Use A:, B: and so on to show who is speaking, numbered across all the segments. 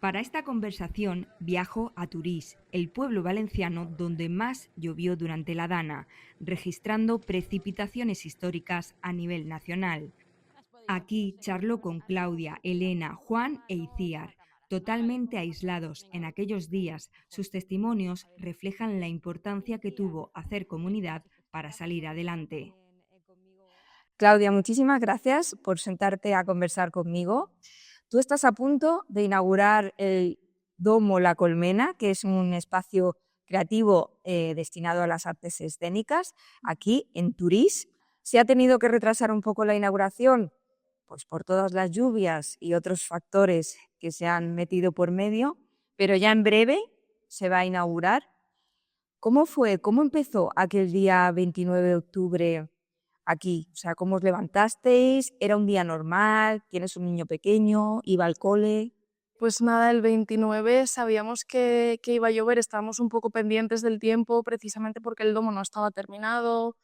A: Para esta conversación viajo a Turís, el pueblo valenciano donde más llovió durante la Dana, registrando precipitaciones históricas a nivel nacional. Aquí charló con Claudia, Elena, Juan e Iciar. Totalmente aislados en aquellos días, sus testimonios reflejan la importancia que tuvo hacer comunidad para salir adelante.
B: Claudia, muchísimas gracias por sentarte a conversar conmigo. Tú estás a punto de inaugurar el Domo La Colmena, que es un espacio creativo destinado a las artes escénicas, aquí en Turís. Se ha tenido que retrasar un poco la inauguración, pues por todas las lluvias y otros factores que se han metido por medio, pero ya en breve se va a inaugurar. ¿Cómo fue? ¿Cómo empezó aquel día 29 de octubre aquí? O sea, ¿cómo os levantasteis? ¿Era un día normal? ¿Tienes un niño pequeño? ¿Iba al cole?
C: Pues nada, el 29 sabíamos que iba a llover, estábamos un poco pendientes del tiempo precisamente porque el domo no estaba terminado,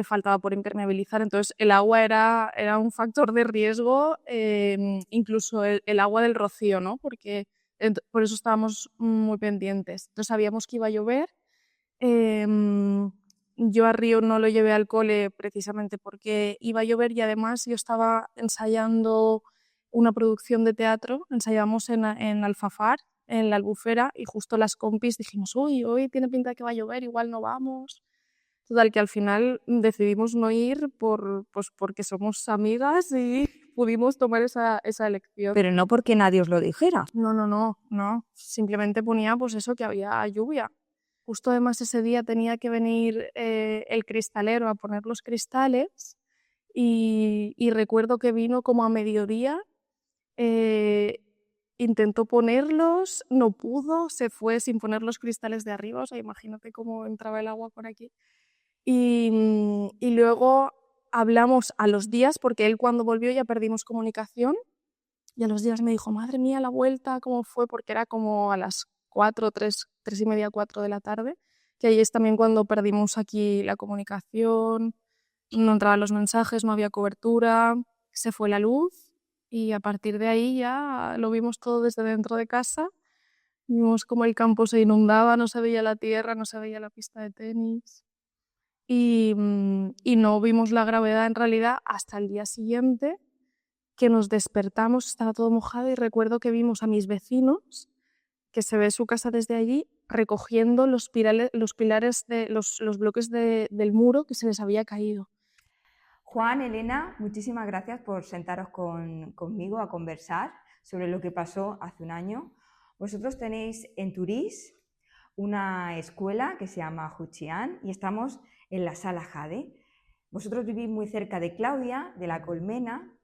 C: faltaba por impermeabilizar, entonces el agua era un factor de riesgo, incluso el agua del rocío, ¿no? Porque por eso estábamos muy pendientes. Entonces sabíamos que iba a llover. Yo a Río no lo llevé al cole precisamente porque iba a llover y además yo estaba ensayando una producción de teatro, ensayamos en Alfafar, en la Albufera, y justo las compis dijimos, uy, hoy tiene pinta de que va a llover, igual no vamos. Total, que al final decidimos no ir pues porque somos amigas y pudimos tomar esa elección.
B: Pero no porque nadie os lo dijera.
C: No. Simplemente ponía pues eso, que había lluvia. Justo además ese día tenía que venir el cristalero a poner los cristales y recuerdo que vino como a mediodía, eh, intentó ponerlos, no pudo, se fue sin poner los cristales de arriba, o sea, imagínate cómo entraba el agua por aquí. Y luego hablamos a los días, porque él cuando volvió ya perdimos comunicación, y a los días me dijo, madre mía, la vuelta, ¿cómo fue? Porque era como a las 4, 3 y media, 4 de la tarde, que ahí es también cuando perdimos aquí la comunicación, no entraban los mensajes, no había cobertura, se fue la luz y a partir de ahí ya lo vimos todo desde dentro de casa, vimos cómo el campo se inundaba, no se veía la tierra, no se veía la pista de tenis y no vimos la gravedad en realidad hasta el día siguiente, que nos despertamos, estaba todo mojado y recuerdo que vimos a mis vecinos, que se ve su casa desde allí, recogiendo los pilares de los bloques del muro que se les había caído.
A: Juan, Elena, muchísimas gracias por sentaros conmigo a conversar sobre lo que pasó hace un año. Vosotros tenéis en Turís una escuela que se llama Juchián y estamos en la Sala Jade. Vosotros vivís muy cerca de Claudia, de La Colmena.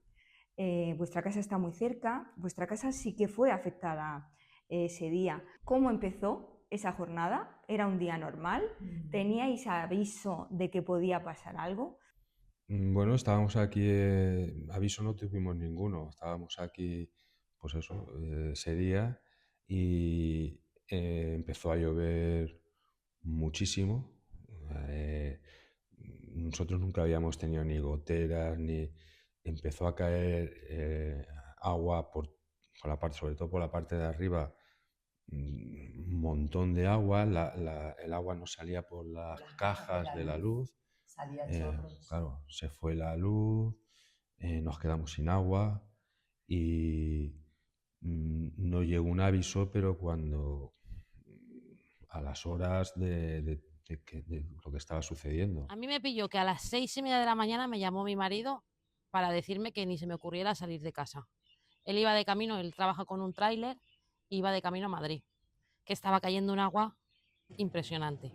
A: Vuestra casa está muy cerca. Vuestra casa sí que fue afectada ese día. ¿Cómo empezó esa jornada? ¿Era un día normal? ¿Teníais aviso de que podía pasar algo?
D: Bueno, estábamos aquí, aviso no tuvimos ninguno, estábamos aquí, pues eso, ese día y empezó a llover muchísimo. eh, Nosotros nunca habíamos tenido ni goteras, ni empezó a caer agua por la parte, sobre todo por la parte de arriba, un montón de agua, el agua no salía por las cajas de la luz. Claro, se fue la luz, nos quedamos sin agua y no llegó un aviso, pero cuando a las horas de lo que estaba sucediendo.
E: A mí me pilló que a las 6:30 de la mañana me llamó mi marido para decirme que ni se me ocurriera salir de casa. Él iba de camino, él trabaja con un tráiler, iba de camino a Madrid, que estaba cayendo un agua impresionante.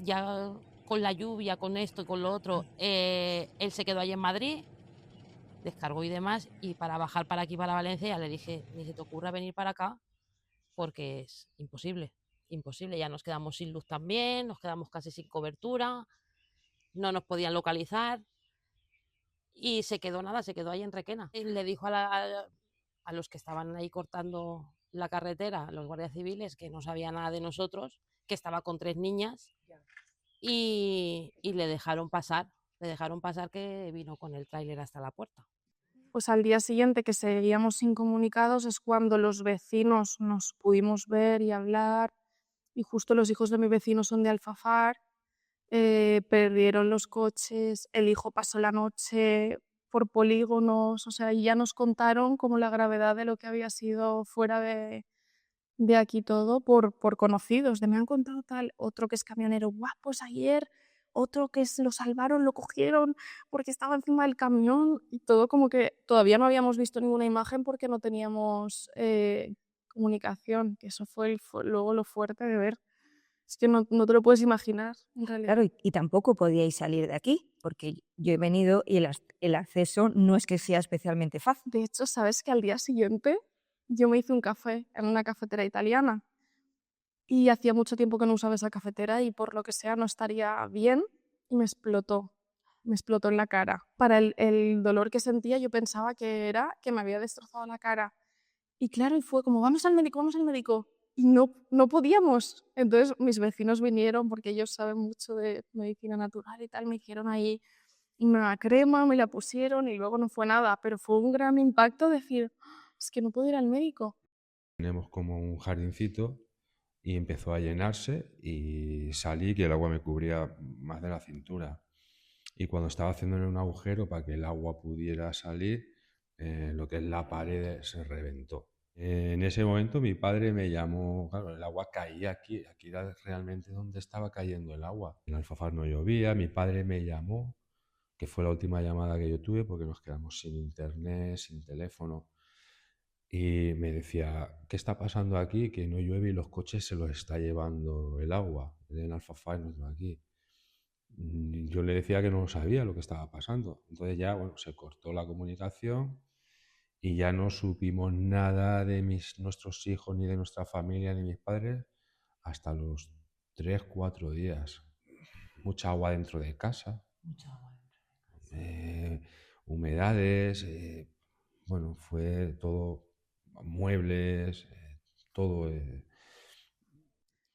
E: Ya con la lluvia, con esto y con lo otro, él se quedó allí en Madrid, descargó y demás, y para bajar para aquí, para Valencia, ya le dije, ni se te ocurra venir para acá, porque es imposible, imposible. Ya nos quedamos sin luz también, nos quedamos casi sin cobertura, no nos podían localizar, y se quedó nada, se quedó ahí en Requena. Y le dijo a los que estaban ahí cortando la carretera, los guardias civiles, que no sabía nada de nosotros, que estaba con 3 niñas, y le dejaron pasar que vino con el tráiler hasta la puerta.
C: Pues al día siguiente, que seguíamos incomunicados, es cuando los vecinos nos pudimos ver y hablar, y justo los hijos de mi vecino son de Alfafar, perdieron los coches, el hijo pasó la noche por polígonos, o sea, y ya nos contaron como la gravedad de lo que había sido fuera de aquí todo por conocidos, de me han contado tal, otro que es camionero, guau, pues ayer, otro que lo salvaron, lo cogieron porque estaba encima del camión, y todo como que todavía no habíamos visto ninguna imagen porque no teníamos comunicación, que eso fue luego lo fuerte de ver. Es que no te lo puedes imaginar, en realidad.
B: Claro, y tampoco podíais salir de aquí, porque yo he venido y el acceso no es que sea especialmente fácil.
C: De hecho, ¿sabes que al día siguiente yo me hice un café en una cafetera italiana? Y hacía mucho tiempo que no usaba esa cafetera y por lo que sea no estaría bien y me explotó en la cara. Para el dolor que sentía yo pensaba que era que me había destrozado la cara. Y claro, y fue como, vamos al médico, vamos al médico. Y no podíamos. Entonces mis vecinos vinieron porque ellos saben mucho de medicina natural y tal, me hicieron ahí una crema, me la pusieron y luego no fue nada, pero fue un gran impacto decir, "Ah, es que no puedo ir al médico".
D: Tenemos como un jardincito y empezó a llenarse y salí que el agua me cubría más de la cintura. Y cuando estaba haciéndole un agujero para que el agua pudiera salir, lo que es la pared se reventó. En ese momento mi padre me llamó, claro, el agua caía aquí era realmente donde estaba cayendo el agua. En Alfafar no llovía, mi padre me llamó, que fue la última llamada que yo tuve porque nos quedamos sin internet, sin teléfono. Y me decía, ¿qué está pasando aquí? Que no llueve y los coches se los está llevando el agua. En Alfafar, no aquí. Yo le decía que no sabía lo que estaba pasando. Entonces ya, bueno, se cortó la comunicación y ya no supimos nada de nuestros hijos, ni de nuestra familia, ni mis padres, hasta los 3, 4 días. Mucha agua dentro de casa, eh, humedades, bueno, fue todo, muebles, todo.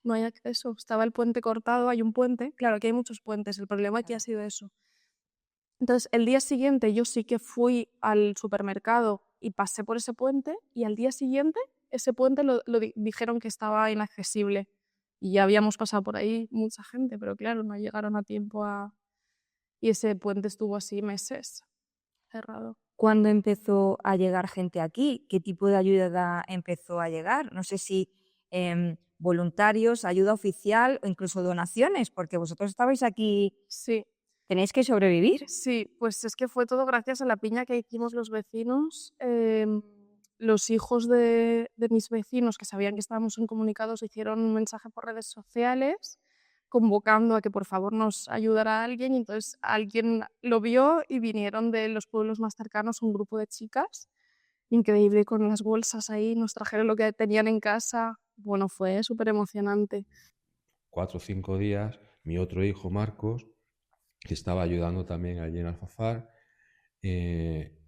C: No hay acceso. Estaba el puente cortado, hay un puente. Claro, aquí hay muchos puentes, el problema aquí ha sido eso. Entonces, el día siguiente yo sí que fui al supermercado y pasé por ese puente y al día siguiente ese puente dijeron que estaba inaccesible. Y ya habíamos pasado por ahí mucha gente, pero claro, no llegaron a tiempo a... Y ese puente estuvo así meses cerrado.
B: ¿Cuándo empezó a llegar gente aquí? ¿Qué tipo de ayuda empezó a llegar? No sé si voluntarios, ayuda oficial o incluso donaciones, porque vosotros estabais aquí,
C: Sí,
B: tenéis que sobrevivir.
C: sí, pues es que fue todo gracias a la piña que hicimos los vecinos. Los hijos de mis vecinos, que sabían que estábamos incomunicados, hicieron un mensaje por redes sociales convocando a que por favor nos ayudara alguien, y entonces alguien lo vio y vinieron de los pueblos más cercanos un grupo de chicas, increíble, con las bolsas ahí, nos trajeron lo que tenían en casa. Bueno, fue súper emocionante.
D: 4 o 5 días, mi otro hijo, Marcos, que estaba ayudando también allí en Alfafar, eh,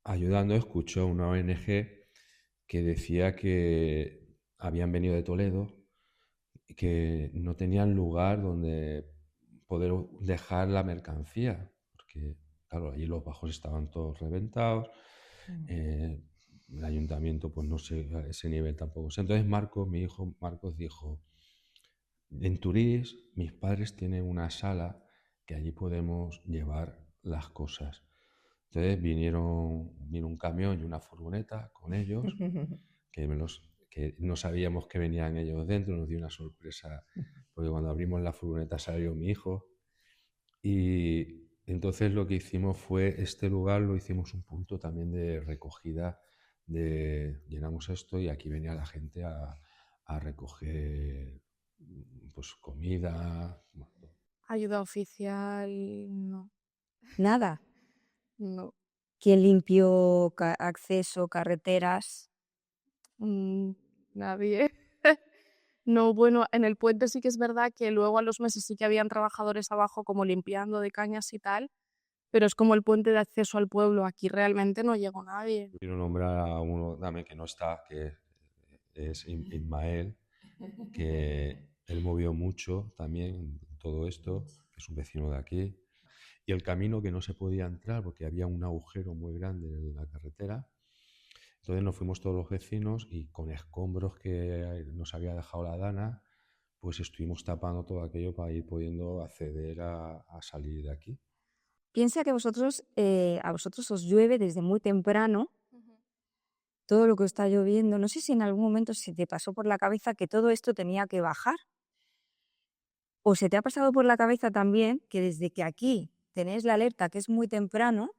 D: ayudando, escuchó una ONG que decía que habían venido de Toledo y que no tenían lugar donde poder dejar la mercancía, porque claro, allí los bajos estaban todos reventados, el ayuntamiento pues no sé, a ese nivel tampoco. Entonces Marcos, mi hijo Marcos dijo, en Turís mis padres tienen una sala que allí podemos llevar las cosas. Entonces vino un camión y una furgoneta con ellos, que no sabíamos que venían ellos dentro, nos dio una sorpresa, porque cuando abrimos la furgoneta salió mi hijo. Y entonces lo que hicimos fue, este lugar lo hicimos un punto también de recogida, llenamos esto y aquí venía la gente a recoger pues comida.
C: Ayuda oficial, no.
B: Nada.
C: No.
B: ¿Quién limpió acceso, carreteras?
C: Nadie. No, bueno, en el puente sí que es verdad que luego a los meses sí que habían trabajadores abajo como limpiando de cañas y tal, pero es como el puente de acceso al pueblo, aquí realmente no llegó nadie.
D: Quiero nombrar a uno también que no está, que es Ismael, que él movió mucho también en todo esto, que es un vecino de aquí. y el camino que no se podía entrar porque había un agujero muy grande en la carretera. Entonces nos fuimos todos los vecinos y con escombros que nos había dejado la Dana, pues estuvimos tapando todo aquello para ir pudiendo acceder a salir de aquí.
B: Piensa que a vosotros os llueve desde muy temprano, todo lo que está lloviendo. No sé si en algún momento se te pasó por la cabeza que todo esto tenía que bajar. O se te ha pasado por la cabeza también que desde que aquí tenéis la alerta, que es muy temprano,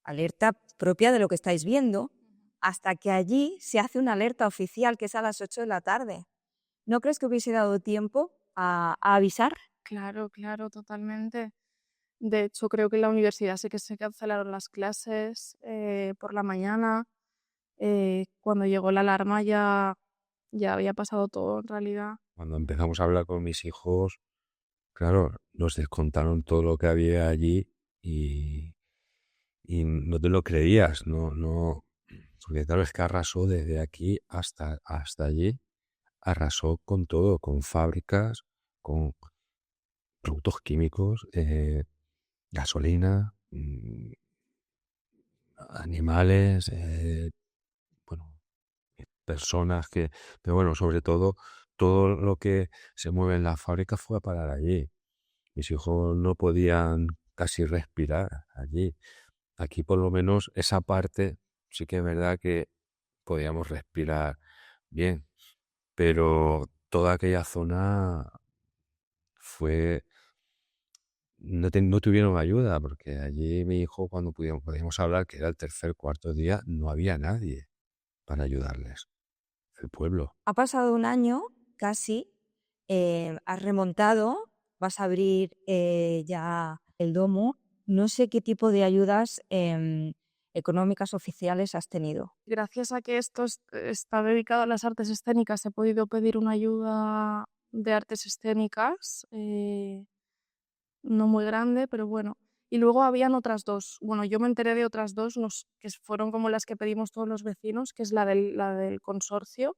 B: alerta propia de lo que estáis viendo, hasta que allí se hace una alerta oficial, que es a las 8 de la tarde. ¿No crees que hubiese dado tiempo a avisar?
C: Claro, claro, totalmente. De hecho, creo que en la universidad sí que se cancelaron las clases por la mañana. Cuando llegó la alarma ya había pasado todo en realidad.
D: Cuando empezamos a hablar con mis hijos, claro, nos descontaron todo lo que había allí y no te lo creías, no, porque claro, es que arrasó desde aquí hasta allí, arrasó con todo, con fábricas, con productos químicos, gasolina, animales, bueno, personas pero bueno, sobre todo lo que se mueve en la fábrica fue a parar allí. Mis hijos no podían casi respirar allí. Aquí por lo menos esa parte sí que es verdad que podíamos respirar bien, pero toda aquella zona fue... No tuvieron ayuda, porque allí mi hijo cuando podíamos hablar, que era el tercer, cuarto día, no había nadie para ayudarles. El pueblo.
B: Ha pasado un año casi, has remontado, vas a abrir ya el domo. No sé qué tipo de ayudas económicas oficiales has tenido.
C: Gracias a que esto está dedicado a las artes escénicas, he podido pedir una ayuda de artes escénicas, no muy grande, pero bueno. Y luego habían otras dos. Bueno, yo me enteré de otras dos, que fueron como las que pedimos todos los vecinos, que es la del consorcio,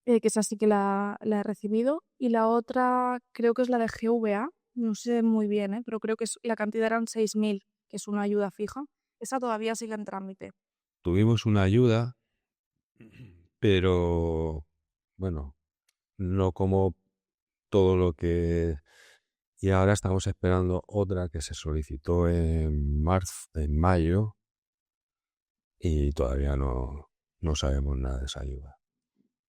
C: que esa sí que la he recibido. Y la otra creo que es la de GVA, no sé muy bien, pero creo que la cantidad eran 6.000, que es una ayuda fija. Esa todavía sigue en trámite.
D: Tuvimos una ayuda, pero bueno, no como todo lo que... Y ahora estamos esperando otra que se solicitó en mayo, y todavía no sabemos nada de esa ayuda.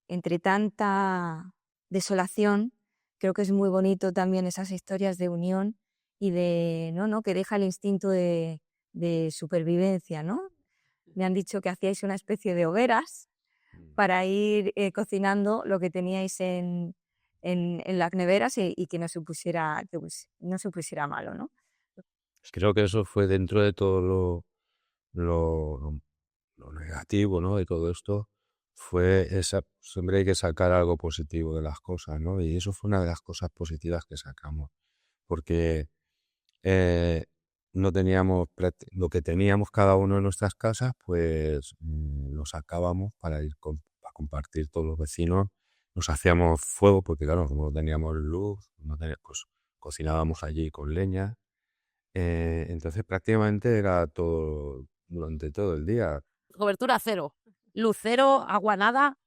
B: Entre tanta desolación, creo que es muy bonito también esas historias de unión y de, ¿no? Que deja el instinto de supervivencia, ¿no? Me han dicho que hacíais una especie de hogueras para ir cocinando lo que teníais en las neveras y que no se pusiera, no se pusiera malo, ¿no?
D: Creo que eso fue dentro de todo lo negativo, ¿no? De todo esto, siempre hay que sacar algo positivo de las cosas, ¿no? Y eso fue una de las cosas positivas que sacamos, porque no teníamos lo que teníamos cada uno en nuestras casas, pues lo sacábamos para ir a compartir todos los vecinos. Nos hacíamos fuego, porque claro, como no teníamos luz, pues cocinábamos allí con leña. Entonces prácticamente era todo durante todo el día.
E: Cobertura cero, luz cero, agua nada,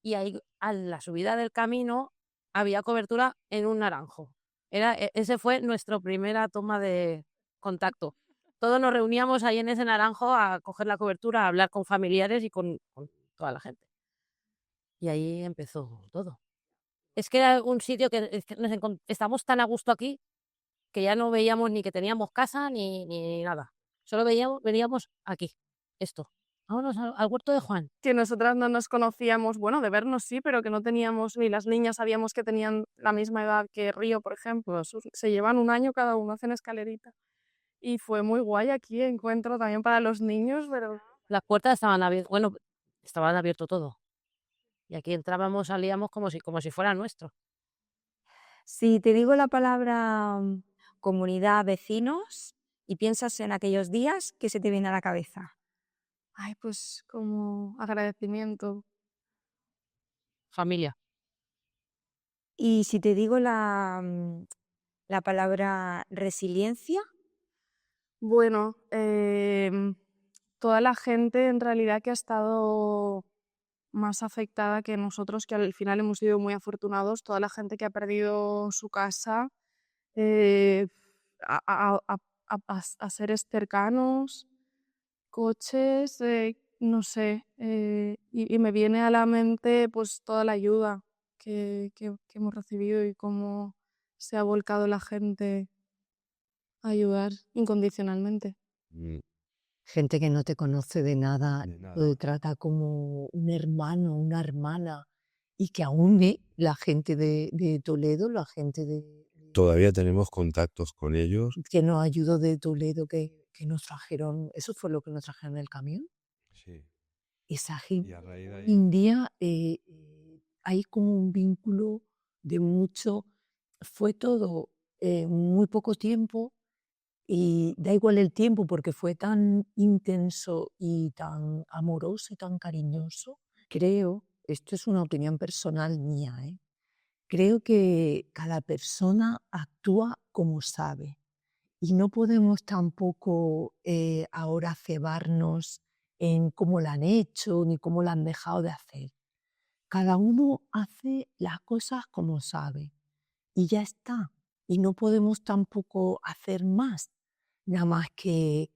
E: y ahí a la subida del camino había cobertura en un naranjo. Ese fue nuestra primera toma de contacto. Todos nos reuníamos ahí en ese naranjo a coger la cobertura, a hablar con familiares y con toda la gente. Y ahí empezó todo. Es que era un sitio que estamos tan a gusto aquí que ya no veíamos ni que teníamos casa ni nada. Solo veníamos aquí, esto. Vámonos al huerto de Juan.
C: Que nosotras no nos conocíamos, bueno, de vernos sí, pero que no teníamos, ni las niñas sabíamos que tenían la misma edad que Río, por ejemplo. Se llevan un año cada uno, hacen escalerita. Y fue muy guay aquí, encuentro también para los niños, pero...
E: Las puertas estaban abiertas, bueno, estaban abierto todo. Y aquí entrábamos, salíamos como si fuera nuestro.
B: Si te digo la palabra comunidad, vecinos, y piensas en aquellos días, ¿qué se te viene a la cabeza?
C: Ay, pues como agradecimiento.
E: Familia.
B: Y si te digo la palabra resiliencia,
C: Bueno, toda la gente en realidad que ha estado más afectada que nosotros, que al final hemos sido muy afortunados, toda la gente que ha perdido su casa, eh, a seres cercanos, coches, no sé, y me viene a la mente pues toda la ayuda que hemos recibido y cómo se ha volcado la gente a ayudar incondicionalmente.
D: Mm,
F: Gente que no te conoce de nada,
D: De nada.
F: lo trata como un hermano, una hermana, y que aún la gente de Toledo, la gente
D: Todavía tenemos contactos con ellos.
F: que nos ayudó de Toledo, que nos trajeron, eso fue lo que nos trajeron en el camión.
D: Sí.
F: Esa
D: Y
F: gente,
D: a raíz de
F: hoy
D: ahí,
F: en día hay como un vínculo de mucho, fue todo muy poco tiempo. Y da igual el tiempo porque fue tan intenso y tan amoroso y tan cariñoso. Creo, esto es una opinión personal mía, creo que cada persona actúa como sabe y no podemos tampoco ahora cebarnos en cómo lo han hecho ni cómo lo han dejado de hacer. Cada uno hace las cosas como sabe y ya está. Y no podemos tampoco hacer más, nada más que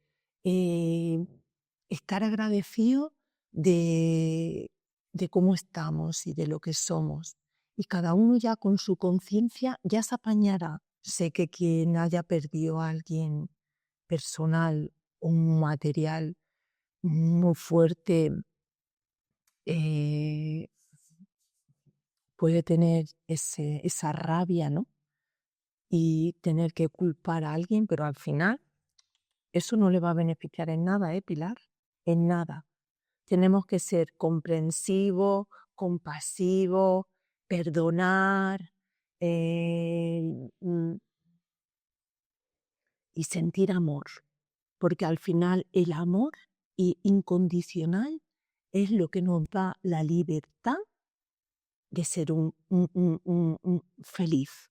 F: estar agradecido de cómo estamos y de lo que somos. Y cada uno ya con su conciencia ya se apañará. Sé que quien haya perdido a alguien personal o material muy fuerte eh, puede tener esa rabia, ¿no? Y tener que culpar a alguien, pero al final eso no le va a beneficiar en nada, Pilar? En nada. Tenemos que ser comprensivos, compasivos, perdonar y sentir amor, porque al final el amor incondicional es lo que nos da la libertad de ser un feliz.